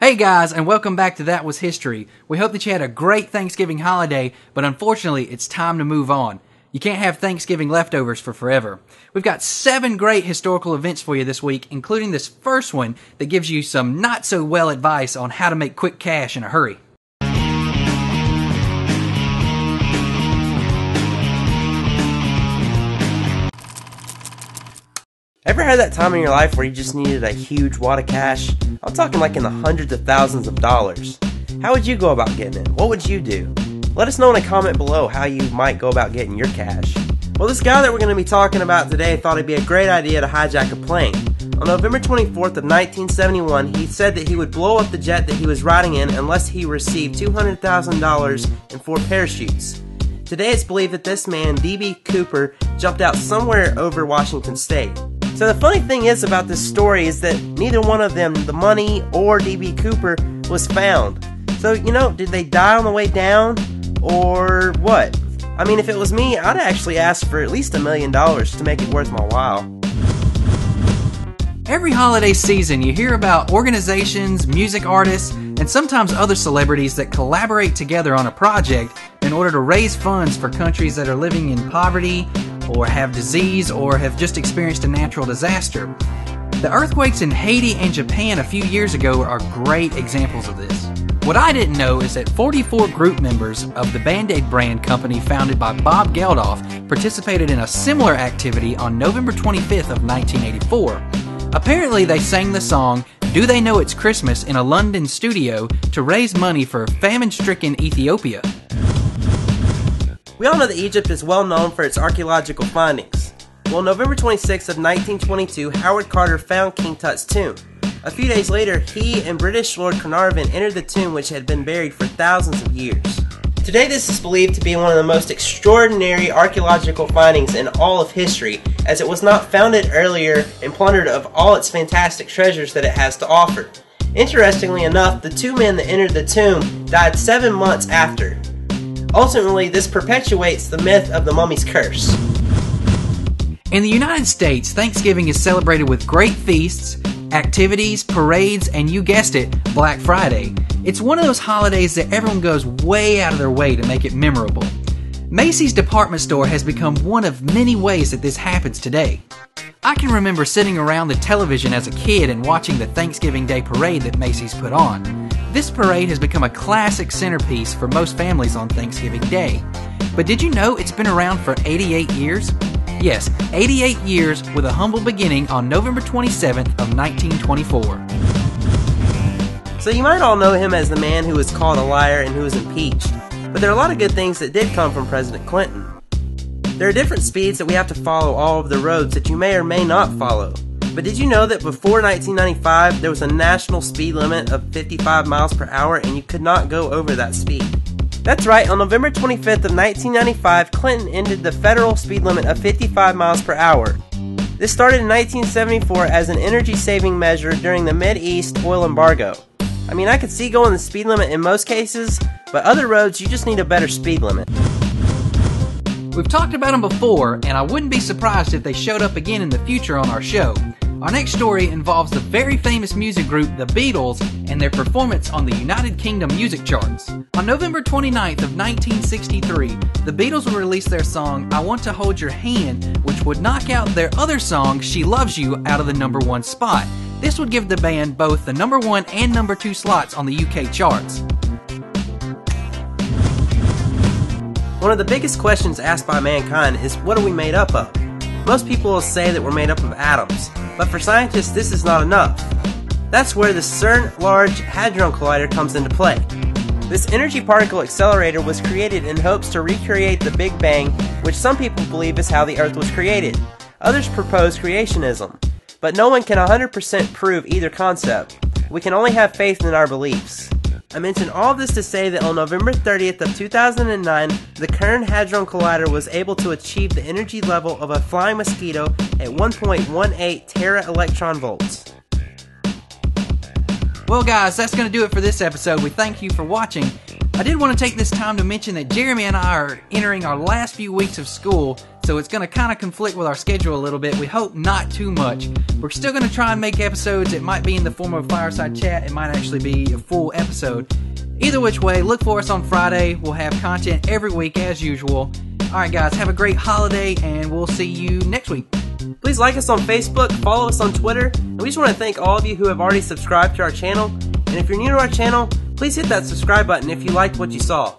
Hey guys, and welcome back to That Was History. We hope that you had a great Thanksgiving holiday, but unfortunately, it's time to move on. You can't have Thanksgiving leftovers for forever. We've got 7 great historical events for you this week, including this first one that gives you some not-so-well advice on how to make quick cash in a hurry. Ever had that time in your life where you just needed a huge wad of cash? I'm talking like in the hundreds of thousands of dollars. How would you go about getting it? What would you do? Let us know in a comment below how you might go about getting your cash. Well, this guy that we're going to be talking about today thought it'd be a great idea to hijack a plane. On November 24th of 1971, he said that he would blow up the jet that he was riding in unless he received $200,000 and 4 parachutes. Today it's believed that this man, D.B. Cooper, jumped out somewhere over Washington State. So the funny thing is about this story is that neither one of them, the money or D.B. Cooper, was found. So, did they die on the way down? Or what? I mean, if it was me, I'd actually ask for at least $1 million to make it worth my while. Every holiday season, you hear about organizations, music artists, and sometimes other celebrities that collaborate together on a project in order to raise funds for countries that are living in poverty, or have disease, or have just experienced a natural disaster. The earthquakes in Haiti and Japan a few years ago are great examples of this. What I didn't know is that 44 group members of the BandAid brand company founded by Bob Geldof participated in a similar activity on November 25th of 1984. Apparently they sang the song "Do They Know It's Christmas" in a London studio to raise money for famine-stricken Ethiopia. We all know that Egypt is well known for its archaeological findings. Well, November 26th of 1922, Howard Carter found King Tut's tomb. A few days later, he and British Lord Carnarvon entered the tomb, which had been buried for thousands of years. Today this is believed to be one of the most extraordinary archaeological findings in all of history, as it was not founded earlier and plundered of all its fantastic treasures that it has to offer. Interestingly enough, the 2 men that entered the tomb died 7 months after. Ultimately, this perpetuates the myth of the mummy's curse. In the United States, Thanksgiving is celebrated with great feasts, activities, parades, and you guessed it, Black Friday. It's one of those holidays that everyone goes way out of their way to make it memorable. Macy's department store has become one of many ways that this happens today. I can remember sitting around the television as a kid and watching the Thanksgiving Day parade that Macy's put on. This parade has become a classic centerpiece for most families on Thanksgiving Day. But did you know it's been around for 88 years? Yes, 88 years with a humble beginning on November 27th of 1924. So you might all know him as the man who was called a liar and who was impeached, but there are a lot of good things that did come from President Clinton. There are different speeds that we have to follow all over the roads that you may or may not follow. But did you know that before 1995 there was a national speed limit of 55 miles per hour and you could not go over that speed? That's right, on November 25th of 1995, Clinton ended the federal speed limit of 55 miles per hour. This started in 1974 as an energy-saving measure during the Mideast oil embargo. I mean, I could see going the speed limit in most cases, but other roads, you just need a better speed limit. We've talked about them before, and I wouldn't be surprised if they showed up again in the future on our show. Our next story involves the very famous music group The Beatles and their performance on the United Kingdom music charts. On November 29th of 1963, the Beatles would release their song "I Want to Hold Your Hand," which would knock out their other song "She Loves You" out of the number 1 spot. This would give the band both the number 1 and number 2 slots on the UK charts. One of the biggest questions asked by mankind is, what are we made up of? Most people will say that we're made up of atoms, but for scientists this is not enough. That's where the CERN Large Hadron Collider comes into play. This energy particle accelerator was created in hopes to recreate the Big Bang, which some people believe is how the Earth was created. Others propose creationism, but no one can 100% prove either concept. We can only have faith in our beliefs. I mention all this to say that on November 30th of 2009, the CERN Hadron Collider was able to achieve the energy level of a flying mosquito at 1.18 tera electron volts. Well guys, that's going to do it for this episode. We thank you for watching. I did want to take this time to mention that Jeremy and I are entering our last few weeks of school, so it's going to kind of conflict with our schedule a little bit. We hope not too much. We're still going to try and make episodes. It might be in the form of a fireside chat. It might actually be a full episode. Either which way, look for us on Friday. We'll have content every week as usual. Alright guys, have a great holiday, and we'll see you next week. Please like us on Facebook, follow us on Twitter, and we just want to thank all of you who have already subscribed to our channel. And if you're new to our channel, please hit that subscribe button if you liked what you saw.